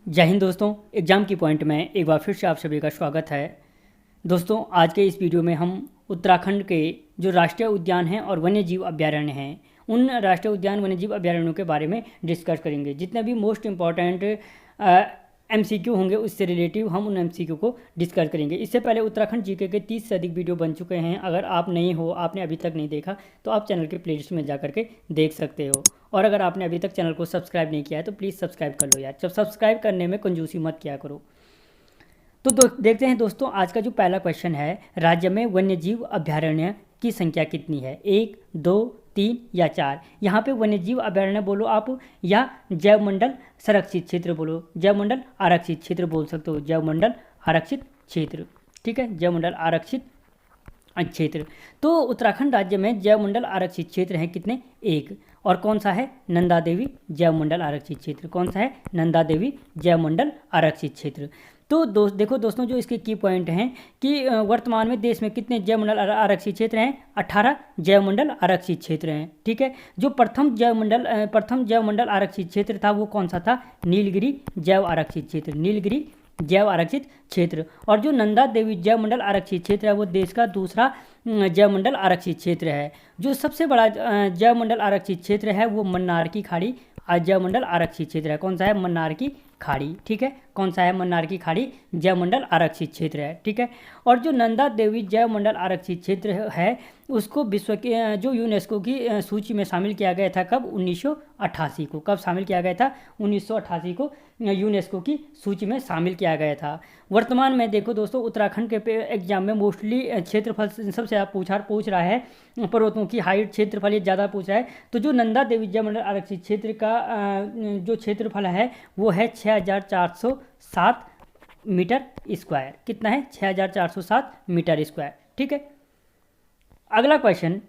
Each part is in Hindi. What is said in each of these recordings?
जय हिंद दोस्तों। एग्ज़ाम की पॉइंट में एक बार फिर से आप सभी का स्वागत है। दोस्तों, आज के इस वीडियो में हम उत्तराखंड के जो राष्ट्रीय उद्यान हैं और वन्य जीव अभयारण्य हैं, उन राष्ट्रीय उद्यान वन्य जीव अभयारण्यों के बारे में डिस्कस करेंगे। जितने भी मोस्ट इम्पॉर्टेंट MCQ होंगे उससे रिलेटिव हम उन MCQ को डिस्कस करेंगे। इससे पहले उत्तराखंड जीके के 30 से अधिक वीडियो बन चुके हैं। अगर आप नहीं हो, आपने अभी तक नहीं देखा, तो आप चैनल के प्लेलिस्ट में जा करके देख सकते हो। और अगर आपने अभी तक चैनल को सब्सक्राइब नहीं किया है तो प्लीज़ सब्सक्राइब कर लो यार। जब सब्सक्राइब करने में कंजूसी मत किया करो। तो देखते हैं दोस्तों, आज का जो पहला क्वेश्चन है, राज्य में वन्य जीव अभयारण्य की संख्या कितनी है? 1, 2, 3 या 4? यहाँ पे वन्य जीव अभयारण्य बोलो आप, या जैवमंडल संरक्षित क्षेत्र बोलो। जैवमंडल आरक्षित क्षेत्र बोल सकते हो, जैवमंडल आरक्षित क्षेत्र। ठीक है, जैवमंडल आरक्षित क्षेत्र। तो उत्तराखंड राज्य में जैवमंडल आरक्षित क्षेत्र हैं कितने? 1। और कौन सा है? नंदा देवी जैवमंडल आरक्षित क्षेत्र। कौन सा है? नंदा देवी जैवमंडल आरक्षित क्षेत्र। तो देखो दोस्तों, जो इसके की पॉइंट हैं कि वर्तमान में देश में कितने जैवमंडल आरक्षित क्षेत्र हैं? 18 जैवमंडल आरक्षित क्षेत्र हैं। ठीक है, जो प्रथम जैवमंडल आरक्षित क्षेत्र था वो कौन सा था? नीलगिरी जैव आरक्षित क्षेत्र। नीलगिरी जैव आरक्षित क्षेत्र। और जो नंदा देवी जैवमंडल आरक्षित क्षेत्र है वो देश का दूसरा जैवमंडल आरक्षित क्षेत्र है। जो सबसे बड़ा जैवमंडल आरक्षित क्षेत्र है वो मन्नार की खाड़ी जैवमंडल आरक्षित क्षेत्र है। कौन सा है? मन्नार की खाड़ी। ठीक है, कौन सा है? मन्नार की खाड़ी जैवमंडल आरक्षित क्षेत्र है। ठीक है, और जो नंदा देवी जैवमंडल आरक्षित क्षेत्र है उसको विश्व के जो यूनेस्को की सूची में शामिल किया गया था। कब? 1988 को। कब शामिल किया गया था? 1988 को यूनेस्को की सूची में शामिल किया गया था। वर्तमान में देखो दोस्तों, उत्तराखंड के एग्जाम में मोस्टली क्षेत्रफल सबसे ज़्यादा पूछ रहा है, पर्वतों की हाइट, क्षेत्रफल ये ज़्यादा पूछ रहा है। तो जो नंदा देवी जैवमंडल आरक्षित क्षेत्र का जो क्षेत्रफल है वो है 6407 मीटर स्क्वायर। कितना है? 6407 मीटर स्क्वायर। ठीक है, अगला क्वेश्चन,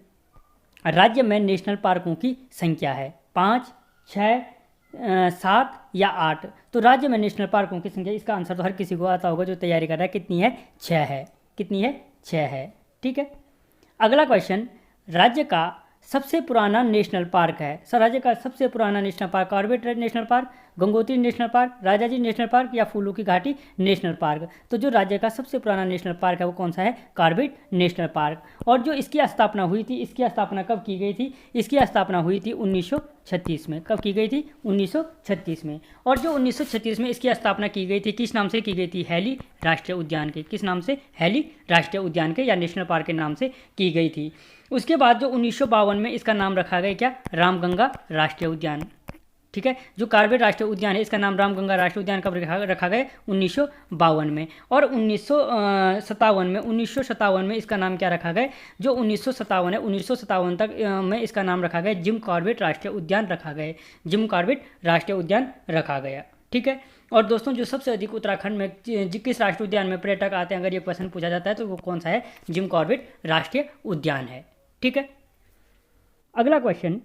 राज्य में नेशनल पार्कों की संख्या है 5, 6, 7 या 8? तो राज्य में नेशनल पार्कों की संख्या, इसका आंसर तो हर किसी को आता होगा जो तैयारी कर रहा है। कितनी है? 6 है। कितनी है? 6 है। ठीक है, अगला क्वेश्चन, राज्य का सबसे पुराना नेशनल पार्क है। सर, राज्य का सबसे पुराना national park? Corbett national park, Gangotri national park, Rajaji national park या फूलों की घाटी नेशनल पार्क? तो जो राज्य का सबसे पुराना नेशनल पार्क है वो कौन सा है? Corbett national park. और जो इसकी स्थापना हुई थी, इसकी स्थापना कब की गई थी? इसकी स्थापना हुई थी 1936 में। कब की गई थी? 1936 में। और जो 1936 में इसकी स्थापना की गई थी, किस नाम से की गई थी? हैली राष्ट्रीय उद्यान के। किस नाम से? हैली राष्ट्रीय उद्यान के या नेशनल पार्क के नाम से की गई थी। उसके बाद जो 1952 में इसका नाम रखा गया, क्या? रामगंगा राष्ट्रीय उद्यान। ठीक है, जो कॉर्बेट राष्ट्रीय उद्यान है इसका नाम रामगंगा राष्ट्रीय उद्यान कब रखा गया? 1952 में। और 1957 में इसका नाम क्या रखा गया? जो 1957 है, 1957 तक में इसका नाम रखा गया जिम कॉर्बेट राष्ट्रीय उद्यान रखा गया। जिम कॉर्बेट राष्ट्रीय उद्यान रखा गया। ठीक है, और दोस्तों, जो सबसे अधिक उत्तराखंड में किस राष्ट्रीय उद्यान में पर्यटक आते हैं, अगर ये क्वेश्चन पूछा जाता है तो वो कौन सा है? जिम कॉर्बेट राष्ट्रीय उद्यान है। ठीक है, अगला क्वेश्चन,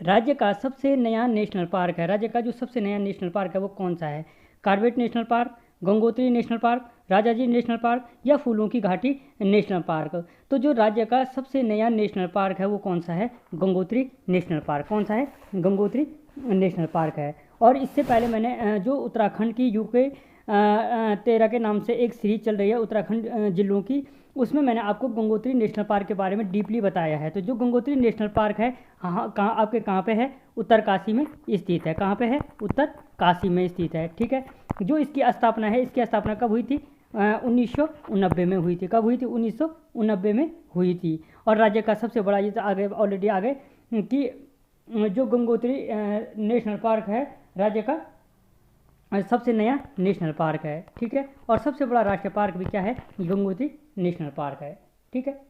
राज्य का सबसे नया नेशनल पार्क है। राज्य का जो सबसे नया नेशनल पार्क है वो कौन सा है? Corbett national park, Gangotri national park, Rajaji national park या फूलों की घाटी नेशनल पार्क? तो जो राज्य का सबसे नया नेशनल पार्क है वो कौन सा है? Gangotri national park. कौन सा है? गंगोत्री नेशनल पार्क है। और इससे पहले मैंने जो उत्तराखंड की UK 13 के नाम से एक सीरीज चल रही है उत्तराखंड जिलों की, उसमें मैंने आपको गंगोत्री नेशनल पार्क के बारे में डीपली बताया है। तो जो गंगोत्री नेशनल पार्क है, हाँ, कहाँ पे है? उत्तरकाशी में स्थित है। कहाँ पे है? उत्तरकाशी में स्थित है। ठीक है, जो इसकी स्थापना है, इसकी स्थापना कब हुई थी? 1990 में हुई थी। कब हुई थी? 1990 में हुई थी। और राज्य का सबसे बड़ा, ये तो आगे ऑलरेडी आ गए कि जो गंगोत्री नेशनल पार्क है राज्य का सबसे नया नेशनल पार्क है। ठीक है, और सबसे बड़ा राष्ट्रीय पार्क भी क्या है? गंगोत्री नेशनल पार्क है। ठीक है,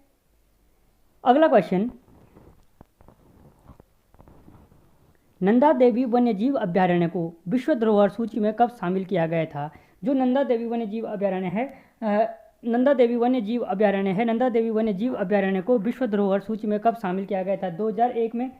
अगला क्वेश्चन, नंदा देवी वन्य जीव अभयारण्य को विश्व धरोहर सूची में कब शामिल किया गया था? जो नंदा देवी वन्य जीव अभयारण्य है, नंदा देवी वन्य जीव अभयारण्य है, नंदा देवी वन्य जीव अभयारण्य को विश्व धरोहर सूची में कब शामिल किया गया था? 2001 में,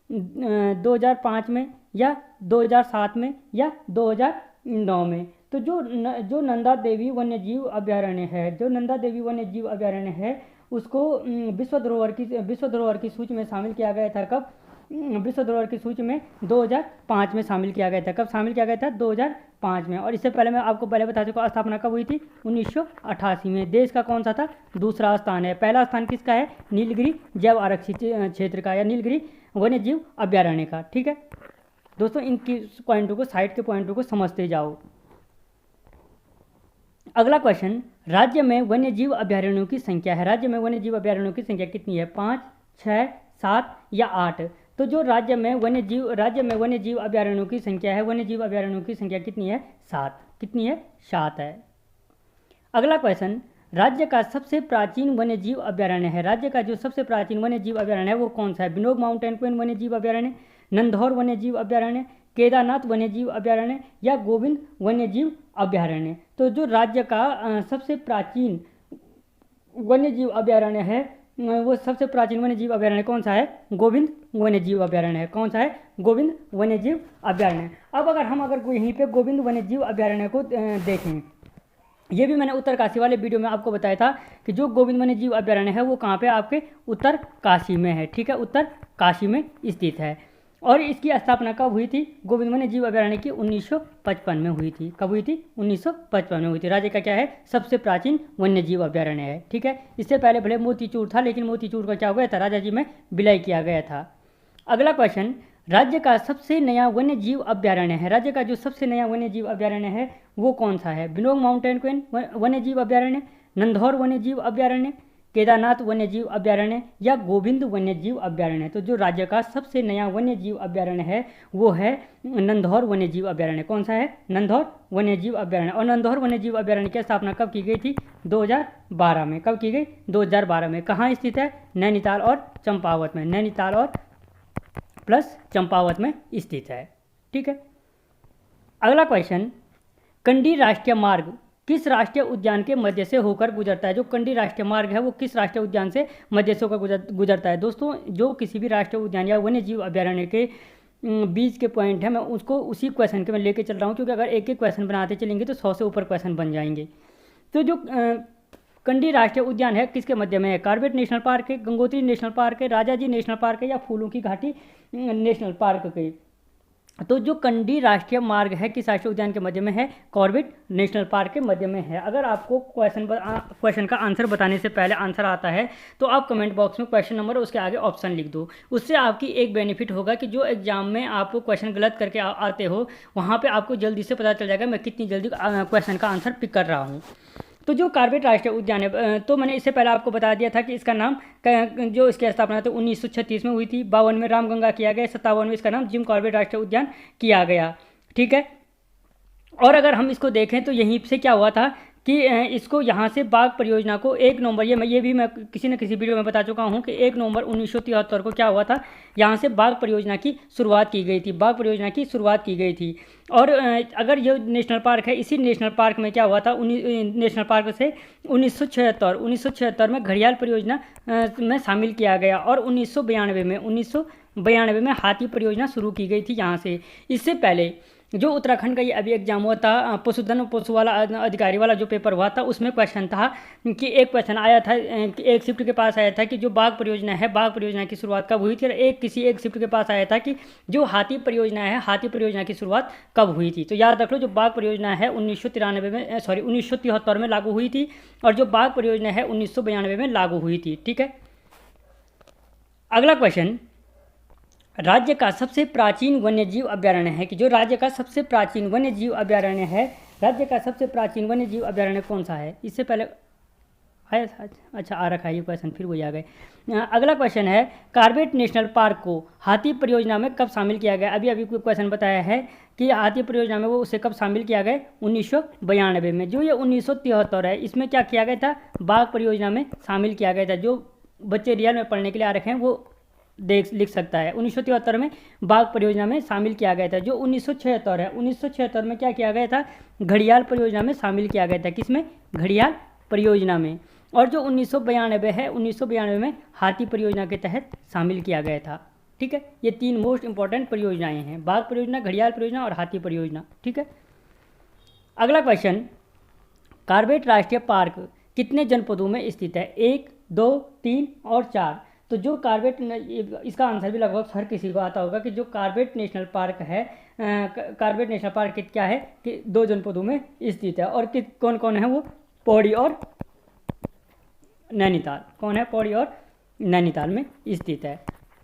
2005 में या 2007 में या 2009 में? तो जो नंदा देवी वन्य जीव अभयारण्य है, जो नंदा देवी वन्य जीव अभयारण्य है उसको विश्व धरोहर की सूची में शामिल किया गया था। कब? विश्व धरोहर की सूची में 2005 में शामिल किया गया था। कब शामिल किया गया था? 2005 में। और इससे पहले मैं आपको पहले बता चुका, स्थापना कब हुई थी? 1988 में। देश का कौन सा था? दूसरा स्थान है। पहला स्थान किसका है? नीलगिरी जैव आरक्षित क्षेत्र का या नीलगिरी वन्य जीव अभ्यारण्य का। ठीक है दोस्तों, इनकी पॉइंटों को, साइड के पॉइंटों को समझते जाओ। अगला क्वेश्चन, राज्य में वन्य जीव अभ्यारण्यों की संख्या है। राज्य में वन्य जीव अभ्यारण्यों की संख्या कितनी है? 5, 6, 7 या 8? तो जो राज्य में वन्य जीव अभ्यारण्यों की संख्या है, वन्य जीव अभ्यारण्यों की संख्या कितनी है? 7। कितनी है? 7 है। अगला क्वेश्चन, राज्य का सबसे प्राचीन वन्य जीव अभ्यारण्य है। राज्य का जो सबसे प्राचीन वन्य जीव अभ्यारण्य है वो कौन सा है? बिनोग माउंटेन क्वीन वन्य जीव अभ्यारण्य, नंधौर वन्य जीव अभ्यारण्य, केदारनाथ वन्य जीव अभ्यारण्य या गोविंद वन्य जीव अभ्यारण्य? तो जो राज्य का सबसे प्राचीन वन्य जीव अभ्यारण्य है, वो सबसे प्राचीन वन्य जीव अभ्यारण्य कौन सा है? गोविंद वन्य जीव अभ्यारण्य है। कौन सा है? गोविंद वन्य जीव अभ्यारण्य। अब अगर हम यहीं पे गोविंद वन्य जीव अभ्यारण्य को देखें, ये भी मैंने उत्तरकाशी वाले वीडियो में आपको बताया था कि जो गोविंद वन्य जीव अभ्यारण्य है वो कहाँ पे? आपके उत्तरकाशी में है। ठीक है, उत्तरकाशी में स्थित है। और इसकी स्थापना कब हुई थी? गोविंद वन्य जीव अभ्यारण्य की 1955 में हुई थी। कब हुई थी? 1955 में हुई थी। राज्य का क्या है? सबसे प्राचीन वन्य जीव अभ्यारण्य है। ठीक है, इससे पहले भले मोतीचूर था, लेकिन मोतीचूर का क्या हो गया था? राजाजी में विलय किया गया था। अगला क्वेश्चन, राज्य का सबसे नया वन्य जीव अभ्यारण्य है। राज्य का जो सबसे नया वन्य जीव अभ्यारण्य है वो कौन सा है? बिनोग माउंटेन क्वीन वन्य जीव अभ्यारण्य, नंधौर वन्य जीव अभ्यारण्य, केदारनाथ वन्य जीव अभ्यारण्य या गोविंद वन्य जीव अभ्यारण्य? तो जो राज्य का सबसे नया वन्य जीव अभ्यारण्य है वो है नंधौर वन्य जीव अभ्यारण्य। कौन सा है? नंधौर वन्य जीव अभ्यारण्य। और नंधौर वन्य जीव अभ्यारण्य की स्थापना कब की गई थी? 2012 में। कब की गई? 2012 में। कहाँ स्थित है? नैनीताल और चंपावत में। नैनीताल और प्लस चंपावत में स्थित है। ठीक है, अगला क्वेश्चन, कंडी राष्ट्रीय मार्ग किस राष्ट्रीय उद्यान के मध्य से होकर गुजरता है? जो कंडी राष्ट्रीय मार्ग है वो किस राष्ट्रीय उद्यान से मध्य से होकर गुजरता है? दोस्तों, जो किसी भी राष्ट्रीय उद्यान या वन्य जीव अभ्यारण्य के बीच के पॉइंट है, मैं उसको उसी क्वेश्चन के मैं लेके चल रहा हूँ, क्योंकि अगर एक एक क्वेश्चन बनाते चलेंगे तो 100 से ऊपर क्वेश्चन बन जाएंगे। तो जो कंडी राष्ट्रीय उद्यान है किसके मध्य में है? कॉर्बेट नेशनल पार्क है, गंगोत्री नेशनल पार्क है, राजाजी नेशनल पार्क है या फूलों की घाटी नेशनल पार्क के? तो जो कंडी राष्ट्रीय मार्ग है किस राष्ट्रीय उद्यान के मध्य में है? कॉर्बेट नेशनल पार्क के मध्य में है। अगर आपको क्वेश्चन का आंसर बताने से पहले आंसर आता है तो आप कमेंट बॉक्स में क्वेश्चन नंबर उसके आगे ऑप्शन लिख दो। उससे आपकी एक बेनिफिट होगा कि जो एग्जाम में आप क्वेश्चन गलत करके आते हो वहाँ पर आपको जल्दी से पता चल जाएगा मैं कितनी जल्दी क्वेश्चन का आंसर पिक कर रहा हूँ। तो जो कॉर्बेट राष्ट्रीय उद्यान है, तो मैंने इससे पहले आपको बता दिया था कि इसका नाम जो इसकी स्थापना तो 1936 में हुई थी, 52 में रामगंगा किया गया, 57 में इसका नाम जिम कॉर्बेट राष्ट्रीय उद्यान किया गया। ठीक है, और अगर हम इसको देखें तो यहीं से क्या हुआ था कि इसको यहाँ से बाघ परियोजना को 1 नवंबर, ये भी मैं किसी न किसी वीडियो में बता चुका हूँ कि 1 नवंबर 1973 को क्या हुआ था, यहाँ से बाघ परियोजना की शुरुआत की गई थी। बाघ परियोजना की शुरुआत की गई थी। और अगर ये नेशनल पार्क है, इसी नेशनल पार्क में क्या हुआ था, नेशनल पार्क से 1976 में घड़ियाल परियोजना में शामिल किया गया। और 1992 में हाथी परियोजना शुरू की गई थी यहाँ से। इससे पहले जो उत्तराखंड का ये अभी एग्जाम हुआ था, पशुधन पशु वाला अधिकारी वाला जो पेपर हुआ था, उसमें क्वेश्चन था कि एक क्वेश्चन आया था कि एक शिफ्ट के पास आया था कि जो बाघ परियोजना है, बाघ परियोजना की शुरुआत कब हुई थी? और एक शिफ्ट के पास आया था कि जो हाथी परियोजना है, हाथी परियोजना की शुरुआत कब हुई थी? तो याद रख लो, जो बाघ परियोजना है 1973 में लागू हुई थी और जो बाघ परियोजना है 1992 में लागू हुई थी। ठीक है, अगला क्वेश्चन, राज्य का सबसे प्राचीन वन्य जीव अभ्यारण्य है कि जो राज्य का सबसे प्राचीन वन्य जीव अभ्यारण्य है, राज्य का सबसे प्राचीन वन्य जीव अभ्यारण्य कौन सा है? इससे पहले आया, अच्छा आ रखा है ये क्वेश्चन, फिर वही आ गए। अगला क्वेश्चन है, कॉर्बेट नेशनल पार्क को हाथी परियोजना में कब शामिल किया गया? अभी क्वेश्चन बताया है कि हाथी परियोजना में वो उसे कब शामिल किया गया? 1992 में। जो ये 1973 है, इसमें क्या किया गया था? बाघ परियोजना में शामिल किया गया था। जो बच्चे रियल में पढ़ने के लिए आ रखे हैं वो लिख सकता है। 1973 में बाघ परियोजना में शामिल किया गया था। जो 1976 है, 1976 में क्या किया गया था? घड़ियाल परियोजना में शामिल किया गया था। किसमें? घड़ियाल परियोजना में। और जो 1992 है, 1992 में हाथी परियोजना के तहत शामिल किया गया था। ठीक है, ये 3 मोस्ट इंपॉर्टेंट परियोजनाएं हैं, बाघ परियोजना, घड़ियाल परियोजना और हाथी परियोजना। ठीक है, अगला क्वेश्चन, कॉर्बेट राष्ट्रीय पार्क कितने जनपदों में स्थित है? 1, 2, 3 और 4। तो जो कॉर्बेट, इसका आंसर भी लगभग हर किसी को आता होगा कि जो कॉर्बेट नेशनल पार्क है, कॉर्बेट नेशनल पार्क क्या है कि 2 जनपदों में स्थित है। और कौन कौन है वो? पौड़ी और नैनीताल। कौन है? पौड़ी और नैनीताल में स्थित है।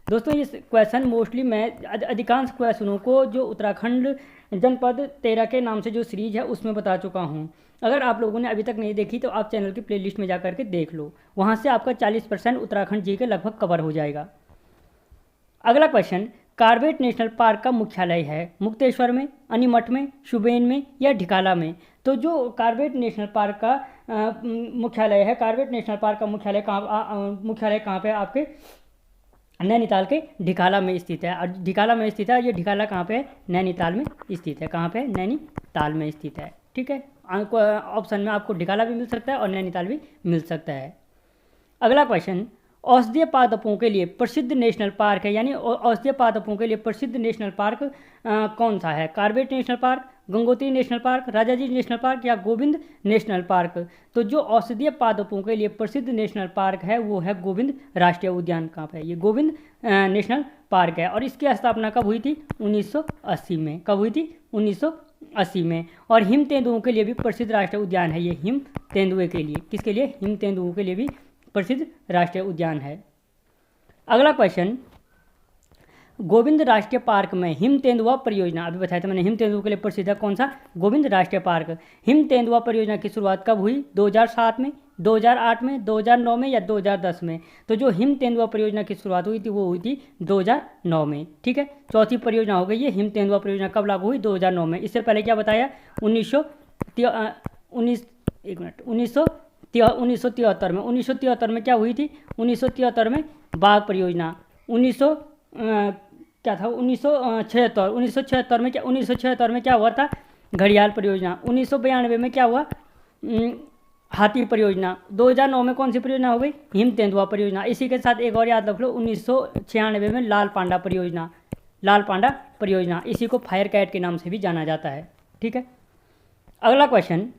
दोस्तों ये क्वेश्चन मोस्टली मैं अधिकांश क्वेश्चनों को जो उत्तराखंड जनपद 13 के नाम से जो सीरीज है उसमें बता चुका हूं। अगर आप लोगों ने अभी तक नहीं देखी तो आप चैनल की प्लेलिस्ट में जा करके देख लो, वहां से आपका 40% उत्तराखंड जी के लगभग कवर हो जाएगा। अगला क्वेश्चन, कॉर्बेट नेशनल पार्क का मुख्यालय है मुक्तेश्वर में, अनीमठ में, शुबेन में या ढिकाला में? तो जो कॉर्बेट नेशनल पार्क का मुख्यालय है, कॉर्बेट नेशनल पार्क का मुख्यालय कहाँ पे? आपके नैनीताल के ढिकाला में स्थित है। और ढिकाला में स्थित है, ये ढिकाला कहाँ पे है? नैनीताल में स्थित है। कहाँ पे? नैनीताल में स्थित है। ठीक है, ऑप्शन में आपको ढिकाला भी मिल सकता है और नैनीताल भी मिल सकता है। अगला क्वेश्चन, औषधीय पादपों के लिए प्रसिद्ध नेशनल पार्क है, यानी औषधीय पादपों के लिए प्रसिद्ध नेशनल पार्क कौन सा है? Corbett national park, Gangotri national park, Rajaji national park या गोविंद नेशनल पार्क? तो जो औषधीय पादपों के लिए प्रसिद्ध नेशनल पार्क है वो है गोविंद राष्ट्रीय उद्यान। कहाँ पे है? ये गोविंद नेशनल पार्क है। और इसकी स्थापना कब हुई थी? 1980 में। कब हुई थी? 1980 में। और हिम तेंदुओं के लिए भी प्रसिद्ध राष्ट्रीय उद्यान है ये। हिम तेंदुए के लिए, किसके लिए? हिम तेंदुओं के लिए भी प्रसिद्ध राष्ट्रीय उद्यान है। अगला क्वेश्चन, गोविंद राष्ट्रीय पार्क में हिम तेंदुआ परियोजना, अभी बताया था मैंने, हिम तेंदुओं के लिए प्रसिद्ध है कौन सा? गोविंद राष्ट्रीय पार्क। हिम तेंदुआ परियोजना की शुरुआत कब हुई? 2007 में, 2008 में, 2009 में या 2010 में? तो जो हिम तेंदुआ परियोजना की शुरुआत हुई थी वो हुई थी 2009 में। ठीक है, चौथी परियोजना हो गई ये। हिम तेंदुआ परियोजना कब लागू हुई? 2009 में। इससे पहले क्या बताया? 1973 में। 1973 में क्या हुई थी? 1973 में बाघ परियोजना। 1976 में क्या? 1976 में क्या हुआ था? घड़ियाल परियोजना। 1992 में क्या हुआ? हाथी परियोजना। 2009 में कौन सी परियोजना हो गई? हिम तेंदुआ परियोजना। इसी के साथ एक और याद रख लो, 1996 में लाल पांडा परियोजना। लाल पांडा परियोजना, इसी को फायर कैट के नाम से भी जाना जाता है। ठीक है, अगला क्वेश्चन,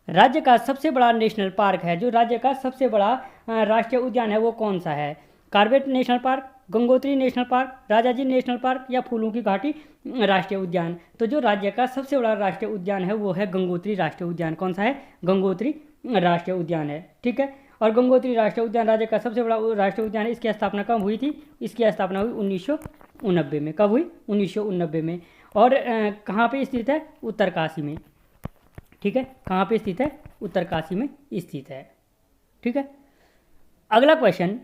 राज्य का सबसे बड़ा नेशनल पार्क है, जो राज्य का सबसे बड़ा राष्ट्रीय उद्यान है वो कौन सा है? Corbett national park, Gangotri national park, Rajaji national park या फूलों की घाटी राष्ट्रीय उद्यान? तो जो राज्य का सबसे बड़ा राष्ट्रीय उद्यान है वो है गंगोत्री राष्ट्रीय उद्यान। कौन सा है? गंगोत्री राष्ट्रीय उद्यान है। ठीक है, और गंगोत्री राष्ट्रीय उद्यान राज्य का सबसे बड़ा राष्ट्रीय उद्यान है। इसकी स्थापना कब हुई थी? इसकी स्थापना हुई 1990 में। कब हुई? 1990 में। और कहाँ पे स्थित है? उत्तरकाशी में। ठीक है, कहाँ पे स्थित है? उत्तरकाशी में स्थित है। ठीक है, अगला क्वेश्चन,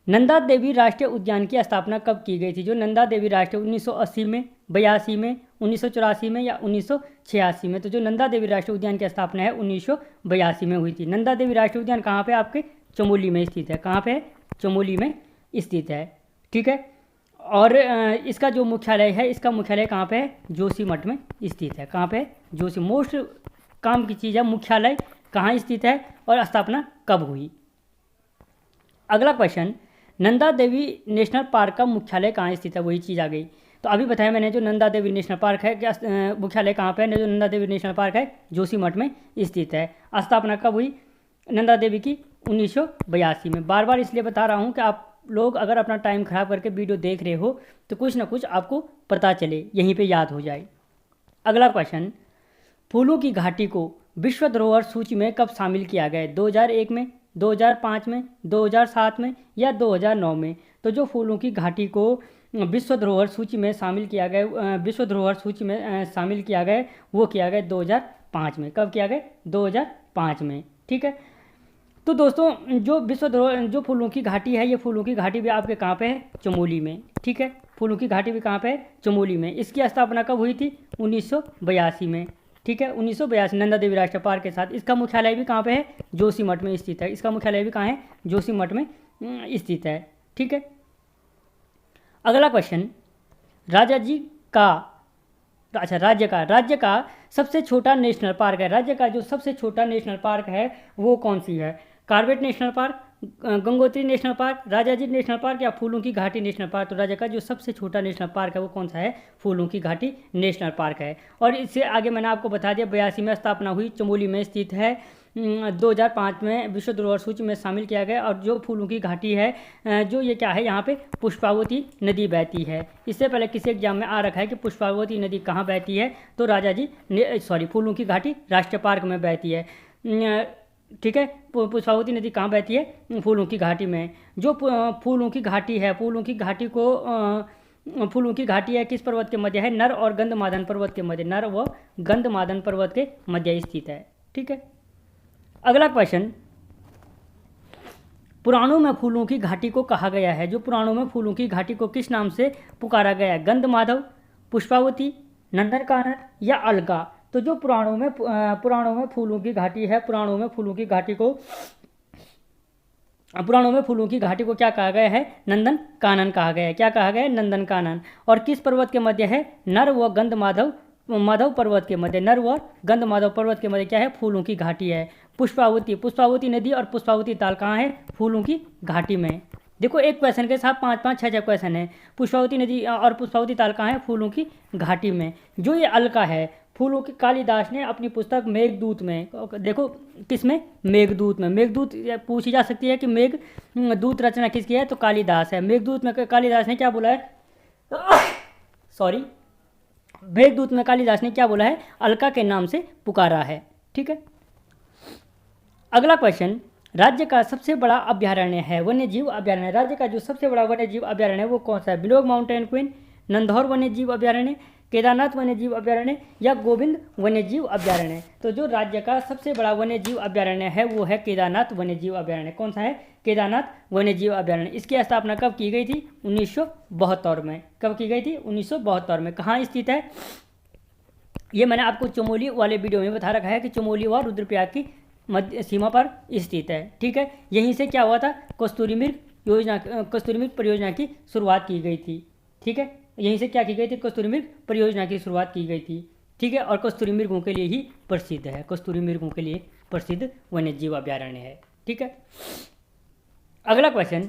नंदा देवी राष्ट्रीय उद्यान की स्थापना कब की गई थी? जो नंदा देवी राष्ट्रीय 1980 में, 82 में, 1984 में या 1986 में? तो जो नंदा देवी राष्ट्रीय उद्यान की स्थापना है 1982 में हुई थी। नंदा देवी राष्ट्रीय उद्यान कहाँ पे? आपके चमोली में स्थित है। कहाँ पे है? चमोली में स्थित है। ठीक है, और इसका जो मुख्यालय है, इसका मुख्यालय कहाँ पे है? जोशीमठ में स्थित है। कहाँ पे है? जोशी। मोस्ट काम की चीज़ है, मुख्यालय कहाँ स्थित है और स्थापना कब हुई। अगला question, Nanda Devi national park का मुख्यालय कहाँ स्थित है? वही चीज़ आ गई। तो अभी बताया मैंने, जो नंदा देवी नेशनल पार्क है क्या मुख्यालय कहाँ पे है? जो नंदा देवी नेशनल पार्क है जोशीमठ में स्थित है। स्थापना कब हुई नंदा देवी की? 1982 में। बार बार इसलिए बता रहा हूँ कि आप लोग अगर अपना टाइम खराब करके वीडियो देख रहे हो तो कुछ ना कुछ आपको पता चले, यहीं पे याद हो जाए। अगला क्वेश्चन, फूलों की घाटी को विश्व धरोहर सूची में कब शामिल किया गया? 2001 में, 2005 में, 2007 में या 2009 में? तो जो फूलों की घाटी को विश्व धरोहर सूची में शामिल किया गया, विश्व धरोहर सूची में शामिल किया गया, वो किया गया 2005 में। कब किया गया? 2005 में। ठीक है, तो दोस्तों जो विश्व धरोहर जो फूलों की घाटी है, ये फूलों की घाटी भी आपके कहाँ पे है? चमोली में। ठीक है, फूलों की घाटी भी कहाँ पे है? चमोली में। इसकी स्थापना कब हुई थी? 1982 में। ठीक है, 1982 नंदा देवी राष्ट्रीय पार्क के साथ। इसका मुख्यालय भी कहाँ पे है? जोशीमठ में स्थित है। इसका मुख्यालय भी कहाँ है? जोशीमठ में स्थित है। ठीक है, अगला क्वेश्चन, राज्य का सबसे छोटा नेशनल पार्क है। राज्य का जो सबसे छोटा नेशनल पार्क है वो कौन सी है? Corbett national park, Gangotri national park, Rajaji national park या फूलों की घाटी नेशनल पार्क? तो राज्य का जो सबसे छोटा नेशनल पार्क है वो कौन सा है? फूलों की घाटी नेशनल पार्क है। और इससे आगे मैंने आपको बता दिया 82 में स्थापना हुई, चमोली में स्थित है। 2005 में विश्व धरोहर सूची में शामिल किया गया। और जो फूलों की घाटी है, जो ये क्या है, यहाँ पे पुष्पावती नदी बहती है। इससे पहले किसी एग्जाम में आ रखा है कि पुष्पावती नदी कहाँ बहती है, तो फूलों की घाटी राष्ट्रीय पार्क में बहती है। ठीक है, पुष्पावती नदी कहाँ बहती है, फूलों की घाटी में। जो फूलों की घाटी है, फूलों की घाटी है किस पर्वत के मध्य है, नर और गंधमादन पर्वत के मध्य, नर व गंधमादन पर्वत के मध्य स्थित है। ठीक है, अगला क्वेश्चन, पुराणों में फूलों की घाटी को कहा गया है, जो पुराणों में फूलों की घाटी को किस नाम से पुकारा गया है, गंधमाधव, पुष्पावती, नंदनकानन या अलका। तो जो पुराणों में फूलों की घाटी है, पुराणों में फूलों की घाटी को क्या कहा गया है, नंदन कानन कहा गया है। क्या कहा गया है, नंदन कानन। और किस पर्वत के मध्य है, नर व गंधमाधव पर्वत के मध्य, नर व गंधमाधव पर्वत के मध्य क्या है, फूलों की घाटी है। पुष्पावती नदी और पुष्पावती ताल कहाँ है, फूलों की घाटी में। देखो, एक क्वेश्चन के साथ 5 5 6 6 क्वेश्चन है। पुष्पावती नदी और पुष्पावती ताल कहाँ है, फूलों की घाटी में। जो ये अलका है, फूलों की, कालिदास ने अपनी पुस्तक मेघदूत में, देखो किसमें, मेघदूत में। मेघदूत पूछी जा सकती है कि मेघदूत रचना किसकी है, तो कालिदास है। मेघदूत में कालिदास ने क्या बोला है मेघदूत में कालिदास ने क्या बोला है, अलका के नाम से पुकारा है। ठीक है, अगला क्वेश्चन, राज्य का सबसे बड़ा अभ्यारण्य है, वन्यजीव अभ्यारण्य, राज्य का जो सबसे बड़ा वन्यजीव अभ्यारण्य है वो कौन सा है, बिलोग माउंटेन क्वीन, नंदौर वन्यजीव अभ्यारण्य, केदारनाथ वन्यजीव अभ्यारण्य या गोविंद वन्यजीव अभ्यारण्य। तो जो राज्य का सबसे बड़ा वन्यजीव अभ्यारण्य है वो है केदारनाथ वन्यजीव अभ्यारण्य। कौन सा है, केदारनाथ वन्यजीव अभ्यारण्य। इसकी स्थापना कब की गई थी, 1972 में। कब की गई थी, 1972 में। कहाँ स्थित है, ये मैंने आपको चमोली वाले वीडियो में बता रखा है कि चमोली व रुद्रप्रयाग की मध्य सीमा पर स्थित है। ठीक है, यहीं से क्या हुआ था, कस्तूरी मृग परियोजना की शुरुआत की गई थी। ठीक है, यहीं से क्या की गई थी, कस्तूरी मृग परियोजना की शुरुआत की गई थी। ठीक है, और कस्तूरी मृगों के लिए ही प्रसिद्ध है, कस्तूरी मृगों के लिए प्रसिद्ध वन्यजीव अभ्यारण्य है। ठीक है, अगला क्वेश्चन,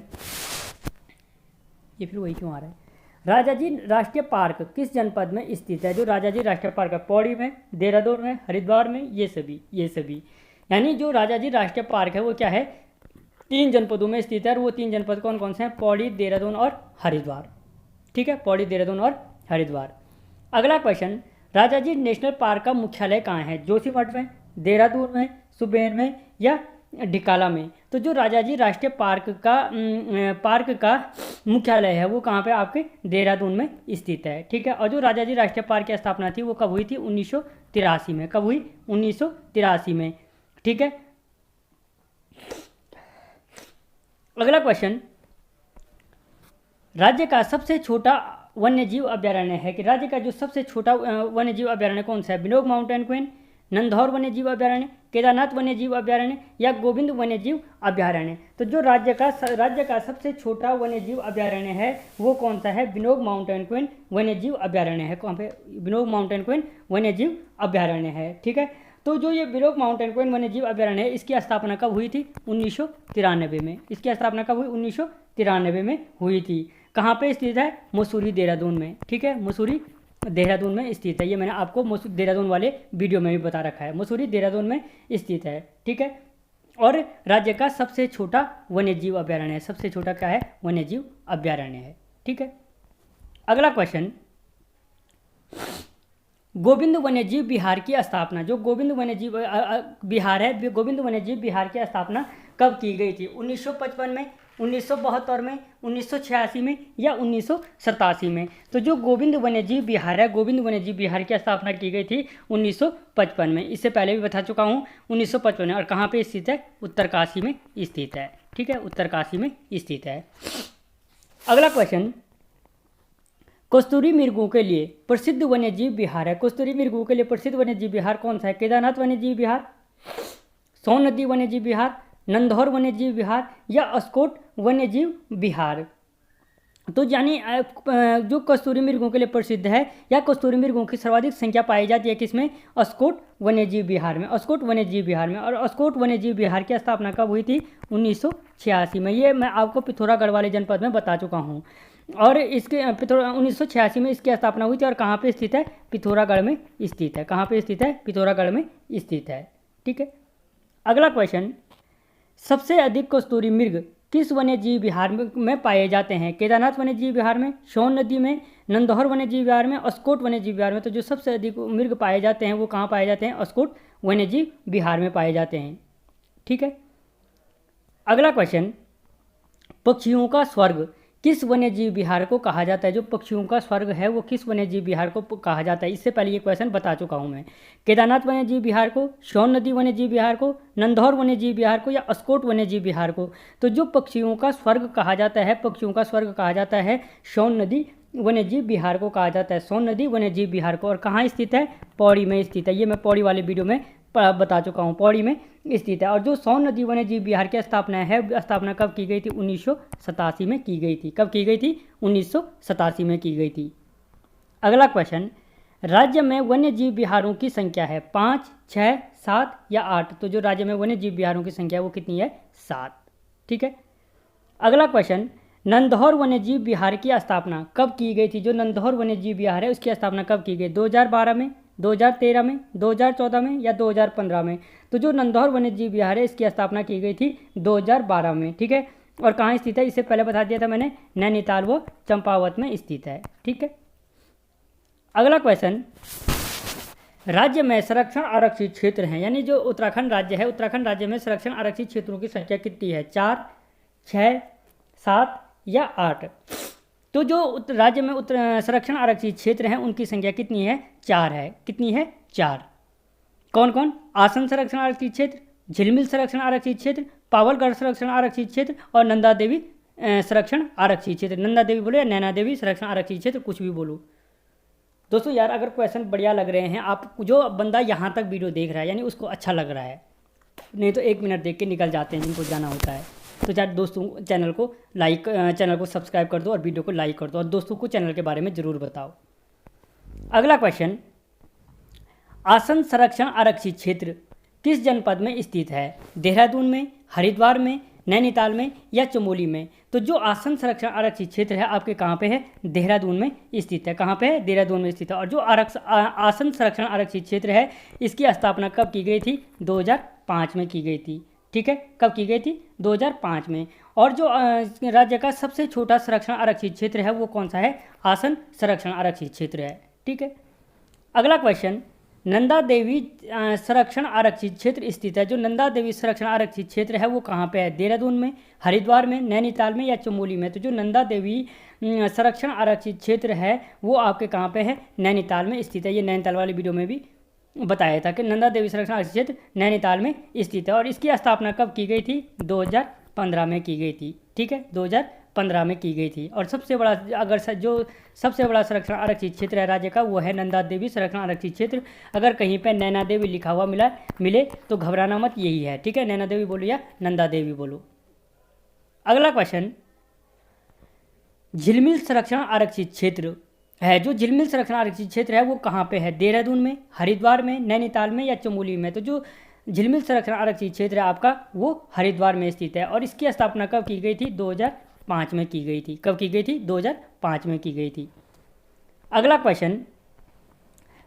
ये फिर वही क्यों आ रहा है, राजाजी राष्ट्रीय पार्क किस जनपद में स्थित है। जो राजाजी राष्ट्रीय पार्क है, पौड़ी में, देहरादून में, हरिद्वार में, ये सभी यानी जो राजाजी राष्ट्रीय पार्क है वो क्या है, 3 जनपदों में स्थित है। और वो 3 जनपद कौन कौन से हैं, पौड़ी, देहरादून और हरिद्वार। ठीक है, पौड़ी, देहरादून और हरिद्वार। अगला क्वेश्चन, राजाजी नेशनल पार्क का मुख्यालय कहाँ है, जोशीमठ में, देहरादून में, सुबेन में या ढिकाला में। तो जो राजाजी राष्ट्रीय पार्क का मुख्यालय है वो कहाँ पे, आपके देहरादून में स्थित है। ठीक है, और जो राजाजी राष्ट्रीय पार्क की स्थापना थी वो कब हुई थी, 1983 में। कब हुई, 1983 में। ठीक है, अगला क्वेश्चन, राज्य का सबसे छोटा वन्यजीव अभ्यारण्य है कि राज्य का जो सबसे छोटा वन्यजीव अभ्यारण्य कौन सा है, बिलोग माउंटेन क्वीन, नंदौर वन्यजीव अभ्यारण्य, केदारनाथ वन्यजीव अभ्यारण्य या गोविंद वन्यजीव अभ्यारण्य। तो जो राज्य का सबसे छोटा वन्यजीव अभ्यारण्य है वो कौन सा है, बिलोग माउंटेन क्वीन वन्यजीव अभ्यारण्य है। कहाँ पे, बिलोग माउंटेन क्वीन वन्यजीव अभ्यारण्य है। ठीक है, तो जो ये बिलोग माउंटेन क्वीन वन्यजीव अभ्यारण्य है इसकी स्थापना कब हुई थी, 1993 में। इसकी स्थापना कब हुई, 1993 में हुई थी। कहाँ पे स्थित है, मसूरी, देहरादून में। ठीक है, मसूरी देहरादून में स्थित है। ये मैंने आपको मसूरी देहरादून वाले वीडियो में भी बता रखा है, मसूरी देहरादून में स्थित है। ठीक है, और राज्य का सबसे छोटा वन्यजीव अभ्यारण्य है। सबसे छोटा क्या है, वन्यजीव अभ्यारण्य है। ठीक है, अगला क्वेश्चन, गोविंद वन्यजीव विहार की स्थापना, जो गोविंद वन्यजीव विहार है, गोविंद वन्यजीव विहार की स्थापना कब की गई थी, 1955 में, 1972 में, 1986 में या 1987 में। तो जो गोविंद वन्यजीव विहार है, गोविंद वन्यजीव विहार की स्थापना की गई थी 1955 में। इससे पहले भी बता चुका हूँ, 1955 में। और कहाँ पे स्थित है, उत्तरकाशी में स्थित है। ठीक है, उत्तरकाशी में स्थित है। अगला क्वेश्चन, कस्तूरी मृगों के लिए प्रसिद्ध वन्यजीव विहार है। कस्तूरी मृगों के लिए प्रसिद्ध वन्यजीव विहार कौन सा है, केदारनाथ वन्यजीव विहार, सोन नदी वन्यजीव विहार, नंदौर वन्यजीव विहार या अस्कोट वन्यजीव विहार। तो यानी जो कस्तूरी मृगों के लिए प्रसिद्ध है या कस्तूरी मृगों की सर्वाधिक संख्या पाई जाती है किसमें, अस्कोट वन्यजीव विहार में। अस्कोट वन्यजीव विहार में। और अस्कोट वन्यजीव विहार की स्थापना कब हुई थी, 1986 में। ये मैं आपको पिथौरागढ़ वाले जनपद में बता चुका हूँ। और इसके 1986 में इसकी स्थापना हुई थी। और कहाँ पे स्थित है, पिथौरागढ़ में स्थित है। कहाँ पे स्थित है, पिथौरागढ़ में स्थित है। ठीक है, अगला क्वेश्चन, सबसे अधिक कस्तूरी मृग किस वन्यजीव विहार में पाए जाते हैं? केदारनाथ वन्यजीव विहार में, सोन नदी में, नंदौर वन्यजीव विहार में, अस्कोट वन्यजीव विहार में। तो जो सबसे अधिक मृग पाए जाते हैं वो कहाँ पाए जाते हैं? अस्कोट वन्यजीव विहार में पाए जाते हैं। ठीक है। अगला क्वेश्चन, पक्षियों का स्वर्ग किस वन्यजीव विहार को कहा जाता है? जो पक्षियों का स्वर्ग है वो किस वन्यजीव विहार को कहा जाता है? इससे पहले ये क्वेश्चन बता चुका हूँ मैं। केदारनाथ वन्यजीव विहार को, सोन नदी वन्यजीव विहार को, नंदौर वन्यजीव विहार को या अस्कोट वन्यजीव विहार को। तो जो पक्षियों का स्वर्ग कहा जाता है, पक्षियों का स्वर्ग कहा जाता है, सोन नदी वन्यजीव विहार को कहा जाता है, सोन नदी वन्यजीव विहार को। और कहाँ स्थित है? पौड़ी में स्थित है। ये मैं पौड़ी वाले वीडियो में बता चुका हूँ, पौड़ी में स्थित है। और जो सोन नदी वन्यजीव विहार की स्थापना है, स्थापना कब की गई थी? 1987 में की गई थी। कब की गई थी? 1987 में की गई थी। अगला क्वेश्चन, राज्य में वन्यजीव विहारों की संख्या है 5, 6, 7 या 8। तो जो राज्य में वन्यजीव विहारों की संख्या है वो कितनी है? 7। ठीक है। अगला क्वेश्चन, नंदौर वन्यजीव विहार की स्थापना कब की गई थी? जो नंदौर वन्यजीव विहार है उसकी स्थापना कब की गई? 2012 में, 2013 में, 2014 में या 2015 में। तो जो नंदौर वन्यजीव विहार है इसकी स्थापना की गई थी 2012 में। ठीक है। और कहाँ स्थित है? इससे पहले बता दिया था मैंने, नैनीताल व चंपावत में स्थित है। ठीक है। अगला क्वेश्चन, राज्य में संरक्षण आरक्षित क्षेत्र हैं, यानी जो उत्तराखंड राज्य है, उत्तराखंड राज्य में संरक्षण आरक्षित क्षेत्रों की संख्या कितनी है? 4, 6, 7 या 8। तो जो राज्य में संरक्षण आरक्षित क्षेत्र हैं उनकी संख्या कितनी है? 4 है। कितनी है? 4। कौन कौन? आसन संरक्षण आरक्षित क्षेत्र, झिलमिल संरक्षण आरक्षित क्षेत्र, पावलगढ़ संरक्षण आरक्षित क्षेत्र और नंदा देवी संरक्षण आरक्षित क्षेत्र। नंदा देवी बोलो या नैना देवी संरक्षण आरक्षित क्षेत्र, कुछ भी बोलो। दोस्तों यार, अगर क्वेश्चन बढ़िया लग रहे हैं, आप जो बंदा यहाँ तक वीडियो देख रहा है यानी उसको अच्छा लग रहा है, नहीं तो 1 मिनट देख के निकल जाते हैं जिनको जाना होता है। तो यार दोस्तों, चैनल को सब्सक्राइब कर दो और वीडियो को लाइक कर दो और दोस्तों को चैनल के बारे में ज़रूर बताओ। अगला क्वेश्चन, आसन संरक्षण आरक्षित क्षेत्र किस जनपद में स्थित है? देहरादून में, हरिद्वार में, नैनीताल में या चमोली में। तो जो आसन संरक्षण आरक्षित क्षेत्र है आपके कहाँ पे है? देहरादून में स्थित है। कहाँ पे है? देहरादून में स्थित है। और जो आसन संरक्षण आरक्षित क्षेत्र है इसकी स्थापना कब की गई थी? 2005 में की गई थी। ठीक है। कब की गई थी? 2005 में। और जो राज्य का सबसे छोटा संरक्षण आरक्षित क्षेत्र है वो कौन सा है? आसन संरक्षण आरक्षित क्षेत्र है। ठीक है। अगला क्वेश्चन, नंदा देवी संरक्षण आरक्षित क्षेत्र स्थित है। जो नंदा देवी संरक्षण आरक्षित क्षेत्र है वो कहाँ पे है? देहरादून में, हरिद्वार में, नैनीताल में या चमोली में। तो जो नंदा देवी संरक्षण आरक्षित क्षेत्र है वो आपके कहाँ पे है? नैनीताल में स्थित है। ये नैनीताल वाली वीडियो में भी बताया था कि नंदा देवी संरक्षण आरक्षित क्षेत्र नैनीताल में स्थित है। और इसकी स्थापना कब की गई थी? 2015 में की गई थी। ठीक है। 2015 में की गई थी। और सबसे बड़ा जो सबसे बड़ा संरक्षण आरक्षित क्षेत्र है राज्य का वो है नंदा देवी संरक्षण आरक्षित क्षेत्र। अगर कहीं पे नैना देवी लिखा हुआ मिले तो घबराना मत, यही है। ठीक है। नैना देवी बोलो या नंदा देवी बोलो। अगला क्वेश्चन, झिलमिल संरक्षण आरक्षित क्षेत्र है। जो झिलमिल संरक्षण आरक्षित क्षेत्र है वो कहाँ पे है? देहरादून में, हरिद्वार में, नैनीताल में या चमोली में। तो जो झिलमिल संरक्षण आरक्षित क्षेत्र है आपका वो हरिद्वार में स्थित है। और इसकी स्थापना कब की गई थी? 2005 में की गई थी। कब की गई थी? 2005 में की गई थी। अगला क्वेश्चन,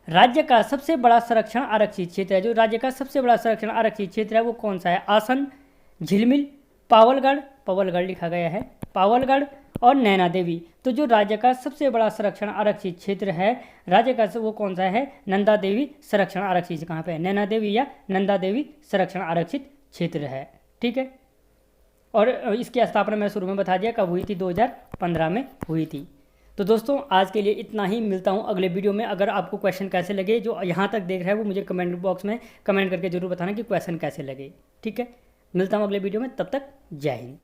राज्य का सबसे बड़ा संरक्षण आरक्षित क्षेत्र है। जो राज्य का सबसे बड़ा संरक्षण आरक्षित क्षेत्र है वो कौन सा है? आसन, झिलमिल, पावलगढ़ लिखा गया है, पावलगढ़ और नैना देवी। तो जो राज्य का सबसे बड़ा संरक्षण आरक्षित क्षेत्र है राज्य का वो कौन सा है? नंदा देवी संरक्षण आरक्षित। कहाँ पे है? नैना देवी या नंदा देवी संरक्षण आरक्षित क्षेत्र है। ठीक है। और इसकी स्थापना मैं शुरू में बता दिया कब हुई थी? 2015 में हुई थी। तो दोस्तों आज के लिए इतना ही। मिलता हूँ अगले वीडियो में। अगर आपको क्वेश्चन कैसे लगे, जो यहाँ तक देख रहा है वो मुझे कमेंट बॉक्स में कमेंट करके जरूर बताना कि क्वेश्चन कैसे लगे। ठीक है। मिलता हूँ अगले वीडियो में, तब तक जय हिंद।